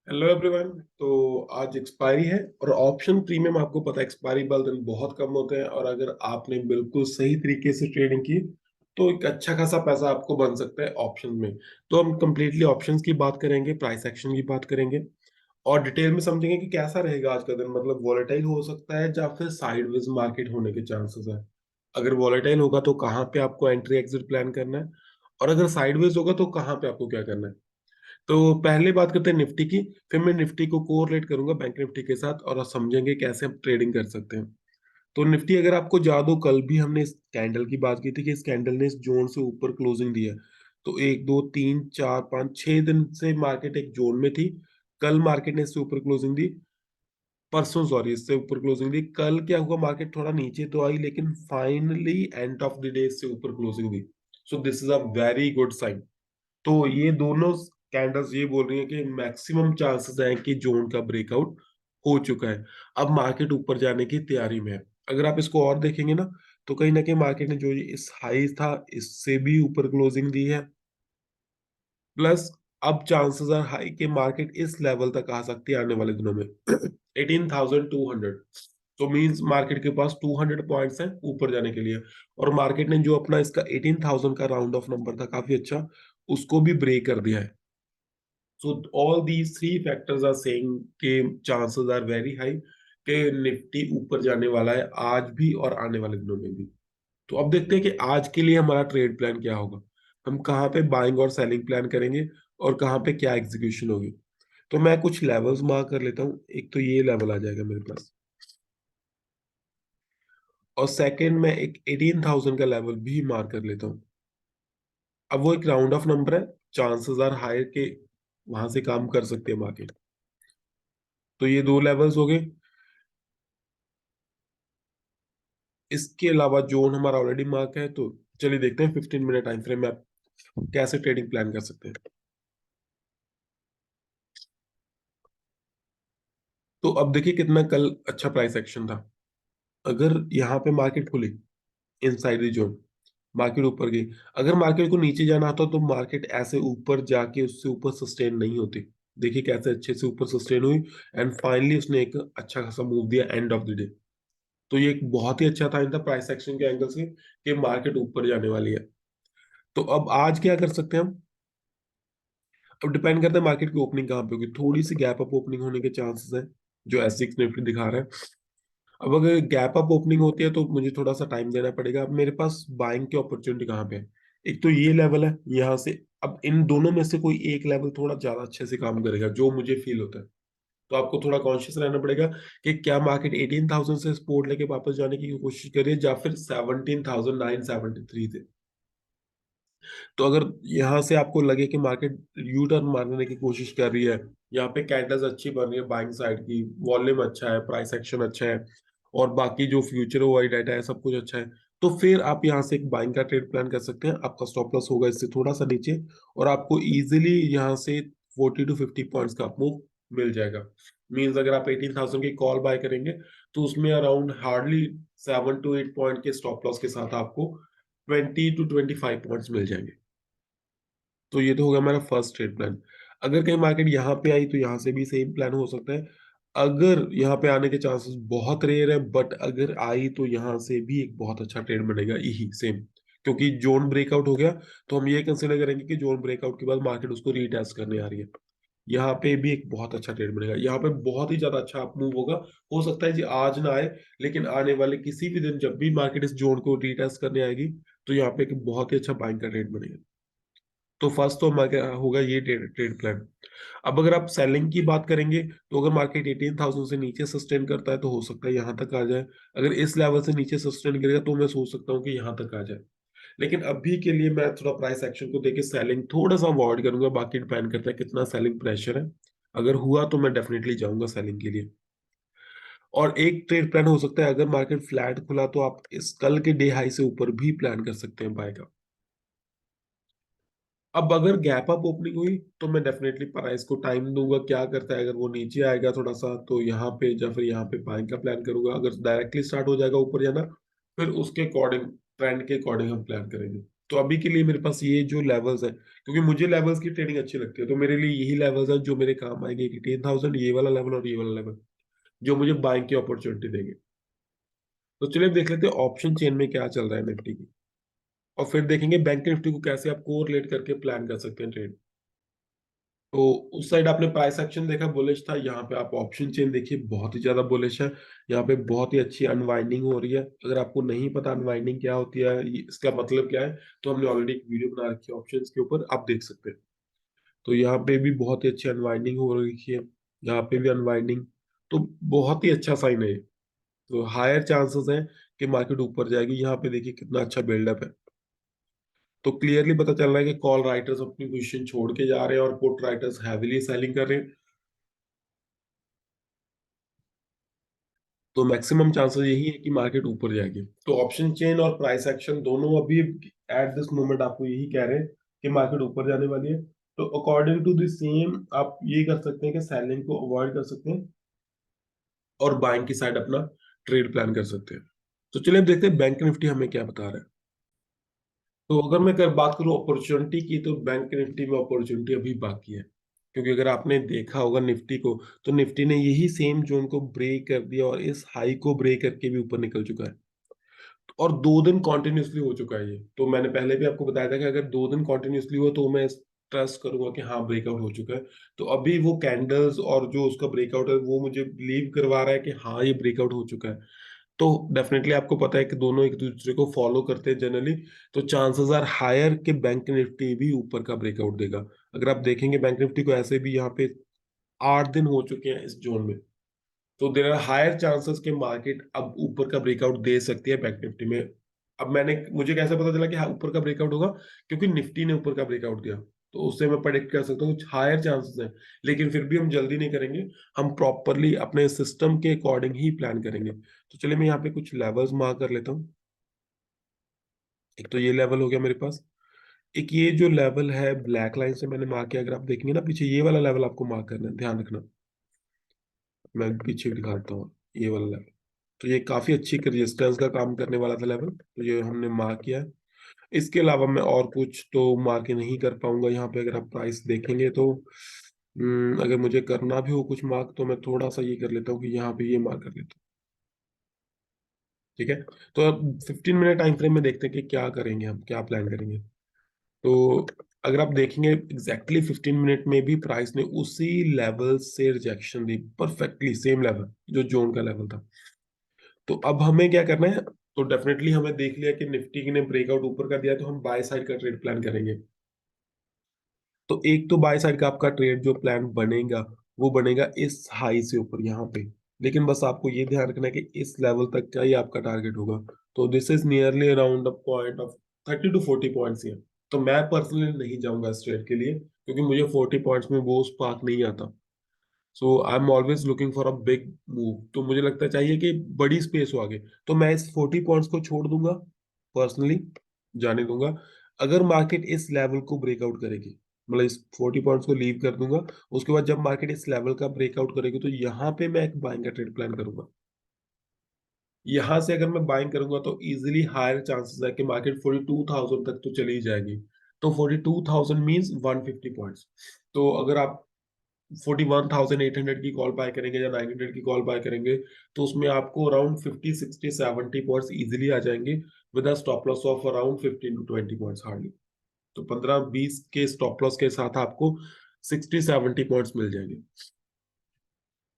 Hello everyone. तो आज expiry है और ऑप्शन प्रीमियम आपको पता है एक्सपायरी वाले दिन बहुत कम होते हैं, और अगर आपने बिल्कुल सही तरीके से ट्रेडिंग की तो एक अच्छा खासा पैसा आपको बन सकता है ऑप्शन में। तो हम कंप्लीटली ऑप्शंस की बात करेंगे, प्राइस एक्शन की बात करेंगे और डिटेल में समझेंगे कि कैसा रहेगा आज का दिन। मतलब वॉलेटाइल हो सकता है या फिर साइडवेज मार्केट होने के चांसेस है। अगर वॉलेटाइल होगा तो कहाँ पे आपको एंट्री एग्जिट प्लान करना है, और अगर साइडवेज होगा तो कहाँ पे आपको क्या करना है। तो पहले बात करते हैं निफ्टी की। फिर मैं निफ्टी को कोरिलेट करूंगा बैंक निफ्टी के साथ और आप समझेंगे कैसे हम ट्रेडिंग कर सकते हैं। तो निफ्टी अगर आपको याद हो, कल भी हमने इस कैंडल की बात की थी कि इस कैंडल ने इस जोन से ऊपर क्लोजिंग दी है। तो एक दो तीन चार पाँच छह दिन से मार्केट एक जोन में थी। कल मार्केट ने इससे ऊपर क्लोजिंग दी, परसों सॉरी इससे ऊपर क्लोजिंग दी। कल क्या हुआ, मार्केट थोड़ा नीचे तो आई लेकिन finally end of the day इससे ऊपर क्लोजिंग दी। So this is a very good sign. तो ये दोनों कैंडल्स ये बोल रही हैं कि मैक्सिमम चांसेस हैं कि जोन का ब्रेकआउट हो चुका है। अब मार्केट ऊपर जाने की तैयारी में है। अगर आप इसको और देखेंगे तो कहीं ना कहीं मार्केट ने जो ये इस हाई था इससे भी ऊपर क्लोजिंग दी है। प्लस अब चांसेस आर हाई कि मार्केट इस लेवल तक आ सकती है आने वाले दिनों में 18,200। तो मींस मार्केट के पास 200 पॉइंट्स हैं ऊपर जाने के लिए। और मार्केट ने जो अपना इसका 18,000 का राउंड ऑफ नंबर था काफी अच्छा, उसको भी ब्रेक कर दिया है। So all these three factors are saying कि chances are very high कि निफ्टी ऊपर जाने वाला है आज भी और आने वाले दिनों में भी। तो अब देखते हैं कि आज के लिए हमारा ट्रेड प्लान क्या होगा। हम कहाँ पे बाइंग और सेलिंग प्लान करेंगे और कहाँ पे क्या एग्जीक्यूशन होगी। तो मैं कुछ लेवल्स मार्क कर लेता हूँ। एक तो ये लेवल आ जाएगा मेरे पास, और सेकंड में एक 18,000 का लेवल भी मार्क कर लेता हूँ। अब वो एक राउंड ऑफ नंबर है, चांसेस आर हाई के वहां से काम कर सकते हैं मार्केट। तो ये दो लेवल्स हो गए। इसके अलावा जोन हमारा ऑलरेडी मार्क है, तो चलिए देखते हैं 15 मिनट टाइम फ्रेम में आप कैसे ट्रेडिंग प्लान कर सकते हैं। तो अब देखिए कितना कल अच्छा प्राइस एक्शन था। अगर यहाँ पे मार्केट खुली इनसाइड द जोन, मार्केट ऊपर गई। अगर मार्केट को नीचे जाना होता तो मार्केट ऐसे ऊपर जाके उससे ऊपर सस्टेन नहीं होती। देखिए कैसे अच्छे से ऊपर सस्टेन हुई एंड फाइनली उसने एक अच्छा खासा मूव दिया एंड ऑफ द डे। तो ये एक बहुत ही अच्छा टाइम था प्राइस एक्शन के एंगल से कि मार्केट ऊपर जाने वाली है। तो अब आज क्या कर सकते हैं हम। अब डिपेंड करता है मार्केट की ओपनिंग कहाँ पे होगी। थोड़ी सी गैप अप ओपनिंग होने के चांसेस है जो एसएक्स निफ्टी दिखा रहा है। अब अगर गैप अप ओपनिंग होती है तो मुझे थोड़ा सा टाइम देना पड़ेगा। अब मेरे पास बाइंग की अपॉर्चुनिटी कहाँ पे है। एक तो ये लेवल है यहाँ से। अब इन दोनों में से कोई एक लेवल थोड़ा ज्यादा अच्छे से काम करेगा जो मुझे फील होता है। तो आपको थोड़ा कॉन्शियस रहना पड़ेगा कि क्या मार्केट 18,000 से सपोर्ट लेके वापस जाने की कोशिश करे या फिर 17,973 से। तो अगर यहाँ से आपको लगे कि मार्केट यू टर्न मारने की कोशिश कर रही है, यहाँ पे कैंडल्स अच्छी बन रही है बाइंग साइड की, वॉल्यूम अच्छा है, प्राइस एक्शन अच्छा है, और बाकी जो फ्यूचर वाई डाटा है सब कुछ अच्छा है, तो फिर आप यहाँ से एक बाइंग का ट्रेड प्लान कर सकते हैं। आपका स्टॉप लॉस होगा इससे थोड़ा सा नीचे, और आपको इजीली यहाँ से 40 to 50 पॉइंट्स का मूव मिल जाएगा। मीन्स अगर आप 18,000 की कॉल बाय करेंगे तो उसमें अराउंड हार्डली 7 to 8 पॉइंट के स्टॉप लॉस के साथ आपको 20 to 25 पॉइंट्स मिल जाएंगे। तो ये तो होगा हमारा फर्स्ट ट्रेड प्लान। अगर कहीं मार्केट यहाँ पे आई तो यहाँ से भी सेम प्लान हो सकता है। अगर यहाँ पे आने के चांसेस बहुत रेयर है, बट अगर आई तो यहाँ से भी एक बहुत अच्छा ट्रेड बनेगा यही सेम। क्योंकि जोन ब्रेकआउट हो गया तो हम ये कंसिडर करेंगे कि जोन ब्रेकआउट के बाद मार्केट उसको रीटेस्ट करने आ रही है। यहाँ पे भी एक बहुत अच्छा ट्रेड बनेगा, यहाँ पे बहुत ही ज्यादा अच्छा अप मूव होगा। हो सकता है जी आज ना आए, लेकिन आने वाले किसी भी दिन जब भी मार्केट इस जोन को रीटेस्ट करने आएगी तो यहाँ पे एक बहुत ही अच्छा बाइंग का ट्रेड बनेगा। तो फर्स्ट तो हमारा होगा ये ट्रेड ट्रेड प्लान। अब अगर आप सेलिंग की बात करेंगे तो अगर मार्केट 18,000 से नीचे सस्टेन करता है तो हो सकता है यहाँ तक आ जाए। अगर इस लेवल से नीचे सस्टेन करेगा तो मैं सोच सकता हूँ कि यहाँ तक आ जाए। लेकिन अभी के लिए मैं थोड़ा प्राइस एक्शन को देके सेलिंग थोड़ा सा अवॉइड करूंगा। बाकी डिपेंड करता है कितना सेलिंग प्रेशर है। अगर हुआ तो मैं डेफिनेटली जाऊंगा सेलिंग के लिए। और एक ट्रेड प्लान हो सकता है, अगर मार्केट फ्लैट खुला तो आप इस कल के डे हाई से ऊपर भी प्लान कर सकते हैं बाय का। अब अगर गैप अप ओपनिंग हुई तो मैं डेफिनेटली प्राइस को टाइम दूंगा क्या करता है। अगर वो नीचे आएगा थोड़ा सा तो यहाँ पे या फिर यहाँ पे बाइंग का प्लान करूंगा। अगर डायरेक्टली स्टार्ट हो जाएगा ऊपर जाना फिर उसके अकॉर्डिंग ट्रेंड के अकॉर्डिंग हम प्लान करेंगे। तो अभी के लिए मेरे पास ये जो लेवल्स है, क्योंकि मुझे लेवल्स की ट्रेडिंग अच्छी लगती है, तो मेरे लिए यही लेवल्स है जो मेरे काम आएंगे, 18,000 ये वाला लेवल और ये वाला लेवल, जो मुझे बाइंग की अपॉर्चुनिटी देंगे। तो चलिए देख लेते हैं ऑप्शन चेन में क्या चल रहा है निफ्टी की, और फिर देखेंगे बैंक निफ्टी को कैसे आप कोरिलेट करके प्लान कर सकते हैं ट्रेड। तो उस साइड आपने प्राइस एक्शन देखा बुलिश था, यहाँ पे आप ऑप्शन चेन देखिए बहुत ही ज्यादा बुलिश है। यहाँ पे बहुत ही अच्छी अनवाइंडिंग हो रही है। अगर आपको नहीं पता अनवाइंडिंग क्या होती है, इसका मतलब क्या है, तो हमने ऑलरेडी एक वीडियो बना रखी है ऑप्शंस के ऊपर, आप देख सकते हैं। तो यहाँ पे भी बहुत ही अच्छी अनवाइंडिंग हो रही है, यहाँ पे भी अनवाइंडिंग। तो बहुत ही अच्छा साइन है ये। तो हायर चांसेस हैं कि मार्केट ऊपर जाएगी। यहाँ पे देखिए कितना अच्छा बिल्डअप है। तो क्लियरली पता चल रहा है कि कॉल राइटर्स अपनी पोजीशन छोड़ के जा रहे हैं और पुट राइटर्स हैविली सेलिंग कर रहे हैं। तो मैक्सिमम चांसेस यही है कि मार्केट ऊपर जाएगी। तो ऑप्शन चेन और प्राइस एक्शन दोनों अभी एट दिस मोमेंट आपको यही कह रहे हैं कि मार्केट ऊपर जाने वाली है। तो अकॉर्डिंग टू द सेम आप ये कर सकते हैं कि सेलिंग को अवॉइड कर सकते हैं और बाइंग की साइड अपना ट्रेड प्लान कर सकते हैं। तो चलिए अब देखते हैं बैंक निफ्टी हमें क्या बता रहा है। तो अगर मैं बात करूं अपॉर्चुनिटी की, तो बैंक निफ्टी में अपॉर्चुनिटी अभी बाकी है। क्योंकि अगर आपने देखा होगा निफ्टी को, तो निफ्टी ने यही सेम जोन को ब्रेक कर दिया और इस हाई को ब्रेक करके भी ऊपर निकल चुका है। और 2 दिन कॉन्टिन्यूसली हो चुका है ये। तो मैंने पहले भी आपको बताया था कि अगर 2 दिन कॉन्टिन्यूसली हो तो मैं ट्रस्ट करूंगा कि हाँ ब्रेकआउट हो चुका है। तो अभी वो कैंडल्स और जो उसका ब्रेकआउट है वो मुझे बिलीव करवा रहा है कि हाँ ये ब्रेकआउट हो चुका है। तो डेफिनेटली आपको पता है कि दोनों एक दूसरे को फॉलो करते हैं जनरली। तो चांसेस आर हायर कि बैंक निफ्टी भी ऊपर का ब्रेकआउट देगा। अगर आप देखेंगे बैंक निफ्टी को, ऐसे भी यहाँ पे 8 दिन हो चुके हैं इस जोन में। तो देर आर हायर चांसेस कि मार्केट अब ऊपर का ब्रेकआउट दे सकती है बैंक निफ्टी में। अब मुझे कैसे पता चला कि हाँ ऊपर का ब्रेकआउट होगा, क्योंकि निफ्टी ने ऊपर का ब्रेकआउट दिया। तो उससे मैं प्रेडिक्ट कर सकता हूँ कुछ हायर चांसेस हैं। लेकिन फिर भी हम जल्दी नहीं करेंगे, हम प्रॉपरली अपने सिस्टम के अकॉर्डिंग ही प्लान करेंगे। तो चलिए मैं यहाँ पे कुछ लेवल्स मार्क कर लेता हूँ। एक तो ये लेवल हो गया मेरे पास। एक ये जो लेवल है ब्लैक लाइन से मैंने मार्क किया, अगर आप देखेंगे ना पीछे, ये वाला लेवल आपको मार्क करना है, ध्यान रखना। मैं पीछे दिखाता हूँ ये वाला लेवल। तो ये काफी अच्छी रेजिस्टेंस का काम करने वाला था लेवल, तो ये हमने मार्क किया है। इसके अलावा मैं और कुछ तो मार्क नहीं कर पाऊंगा यहाँ पे। अगर आप प्राइस देखेंगे तो अगर मुझे करना भी हो कुछ मार्क, तो मैं थोड़ा सा ये कर लेता हूँ कि यहाँ पे ये मार्क कर लेता हूँ। ठीक है। तो अब 15 मिनट टाइम फ्रेम में देखते हैं कि क्या करेंगे, हम क्या प्लान करेंगे। तो अगर आप देखेंगे एग्जैक्टली 15 मिनट में भी प्राइस ने उसी लेवल से रिजेक्शन दी, परफेक्टली सेम लेवल जो जोन का लेवल था। तो अब हमें क्या करना है, तो डेफिनेटली हमें देख लिया कि निफ्टी ने ब्रेकआउट ऊपर का दिया, तो हम बाय साइड का ट्रेड प्लान करेंगे। तो एक तो बाय साइड का आपका ट्रेड जो प्लान बनेगा, वो बनेगा इस हाई से ऊपर यहाँ पे। लेकिन बस आपको ये ध्यान रखना है कि इस लेवल तक का ही आपका टारगेट होगा। तो this is nearly around a point of 30 to 40 points here। तो मैं पर्सनली नहीं जाऊंगा इस ट्रेड के लिए, क्योंकि मुझे 40 पॉइंट्स में वो स्पार्क नहीं आता। So I am always looking for a big move. तो मुझे लगता है चाहिए कि बड़ी स्पेस हो आगे। तो मैं इस 40 पॉइंट्स को छोड़ दूंगा, पर्सनली जाने दूंगा। अगर मार्केट इस लेवल को ब्रेकआउट करेगी, मतलब इस 40 पॉइंट्स को लीव कर दूंगा। उसके बाद जब मार्केट इस लेवल का ब्रेकआउट करेगी, तो यहाँ पे मैं एक बाइंग का ट्रेड प्लान करूंगा। यहाँ से अगर मैं बाइंग करूंगा तो इजिली हायर चांसेस है कि मार्केट 42,000 तक तो चली जाएगी। तो 42,000 मीन्स 150 पॉइंट्स। तो अगर आप 41,800 की कॉल बाय करेंगे या 900 की कॉल बाय करेंगे, तो उसमें आपको अराउंड 50, 60, 70 पॉइंट्स इजिली आ जाएंगे, with a stop loss of around 15 to 20 points hardly. तो 15-20 के स्टॉप लॉस के साथ आपको 60, 70 पॉइंट्स मिल जाएंगे।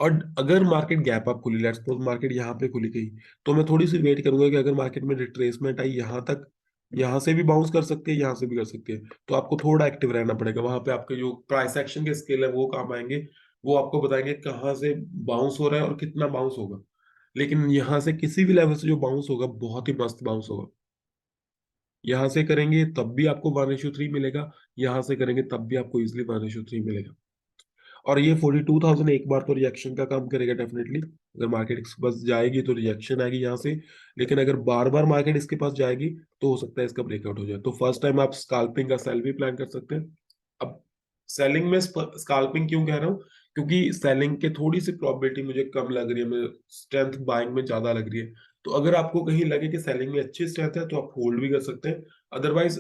और अगर मार्केट गैप अप खुली, लेट्स सपोज मार्केट यहाँ पे खुली गई, तो मैं थोड़ी सी वेट करूंगा कि अगर मार्केट में रिट्रेसमेंट आई यहाँ तक, यहाँ से भी बाउंस कर सकते हैं, यहाँ से भी कर सकते हैं। तो आपको थोड़ा एक्टिव रहना पड़ेगा वहां पे। आपके जो प्राइस एक्शन के स्केल है वो काम आएंगे। वो आपको बताएंगे कहाँ से बाउंस हो रहा है और कितना बाउंस होगा। लेकिन यहाँ से किसी भी लेवल से जो बाउंस होगा बहुत ही मस्त बाउंस होगा। यहाँ से करेंगे तब भी आपको 1:3 मिलेगा, यहाँ से करेंगे तब भी आपको इजिली 1:3 मिलेगा। और ये 42,000 एक बार तो रिएक्शन का काम करेगा डेफिनेटली। अगर मार्केट इसके पास जाएगी तो रिएक्शन आएगी यहाँ से। लेकिन अगर बार बार मार्केट इसके पास जाएगी, तो हो सकता है इसका ब्रेकआउट हो जाए। तो फर्स्ट टाइम आप स्काल्पिंग का सेल भी प्लान कर सकते हैं। अब सेलिंग में स्काल्पिंग क्यों कह रहा हूँ, क्योंकि सेलिंग के थोड़ी सी प्रोबेबिलिटी मुझे कम लग रही है, मुझे स्ट्रेंथ बाइंग में ज्यादा लग रही है। तो अगर आपको कहीं लगे कि सेलिंग में अच्छी स्ट्रेंथ है, तो आप होल्ड भी कर सकते हैं। अदरवाइज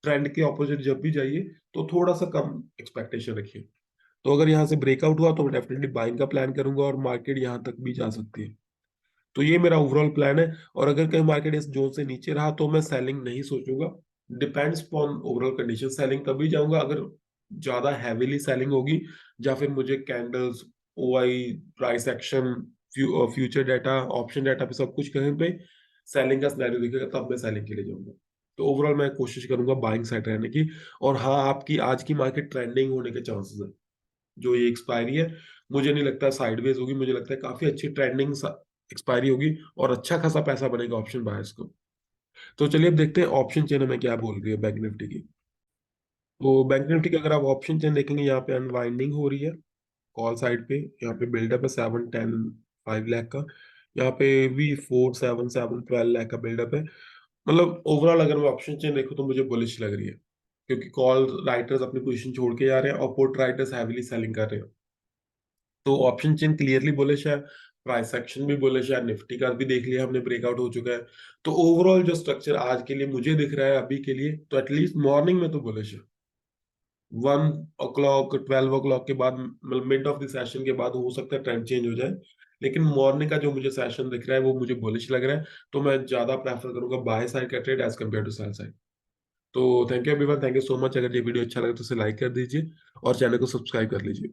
ट्रेंड के ऑपोजिट जब भी जाइए तो थोड़ा सा कम एक्सपेक्टेशन रखिए। तो अगर यहाँ से ब्रेकआउट हुआ तो मैं डेफिनेटली बाइंग का प्लान करूंगा, और मार्केट यहाँ तक भी जा सकती है। तो ये मेरा ओवरऑल प्लान है। और अगर कहीं मार्केट इस जोन से नीचे रहा तो मैं सेलिंग नहीं सोचूंगा। Depends upon overall condition, selling तभी जाऊंगा अगर ज्यादा हैवीली सेलिंग होगी, या फिर मुझे candles, OI, price action, future data, option data पे सब कुछ कहीं पे सेलिंग का सिनेरियो दिखेगा, तब मैं सेलिंग के लिए जाऊंगा। तो ओवरऑल मैं कोशिश करूंगा बाइंग साइड रहने की। और हाँ, आपकी आज की मार्केट ट्रेंडिंग होने के चांसेस है। जो ये एक्सपायरी है, मुझे नहीं लगता साइडवेज होगी, मुझे लगता है काफी अच्छी ट्रेंडिंग एक्सपायरी होगी, और अच्छा खासा पैसा बनेगा ऑप्शन बायर्स को। तो चलिए अब देखते हैं ऑप्शन चेन में क्या बोल रही है बैंक निफ्टी की। तो बैंक निफ्टी की अगर आप ऑप्शन चेन देखेंगे, यहाँ पे अनवाइंडिंग हो रही है कॉल साइड पे। यहाँ पे बिल्डअप है 710 5 लाख का। यहाँ पे भी 4 7 7 12 लाख का बिल्डअप है। मतलब ओवरऑल अगर मैं ऑप्शन चेन देखूँ तो मुझे बुलिश लग रही है, क्योंकि कॉल राइटर्स अपनी पोजीशन छोड़ के जा रहे हैं और पुट राइटर्स हैविली सेलिंग कर रहे हैं। तो ऑप्शन चेन क्लियरली बुलिश है। प्राइस एक्शन भी बुलिश है, निफ्टी का भी देख लिया हमने, ब्रेकआउट हो चुका है। तो ओवरऑल जो स्ट्रक्चर आज के लिए मुझे दिख रहा है अभी के लिए, तो एटलीस्ट मॉर्निंग में तो बुलिश है। 1 o'clock 12 o'clock के बाद, मतलब मिड ऑफ द सेशन के बाद हो सकता है ट्रेंड चेंज हो जाए। लेकिन मॉर्निंग का जो मुझे सेशन दिख रहा है वो मुझे बुलिश लग रहा है। तो मैं ज्यादा प्रेफर करूंगा बाय साइड का trade as compare to sell side. तो thank you everyone, thank you so much. अगर ये वीडियो अच्छा लगे तो इसे लाइक कर दीजिए और चैनल को सब्सक्राइब कर लीजिए।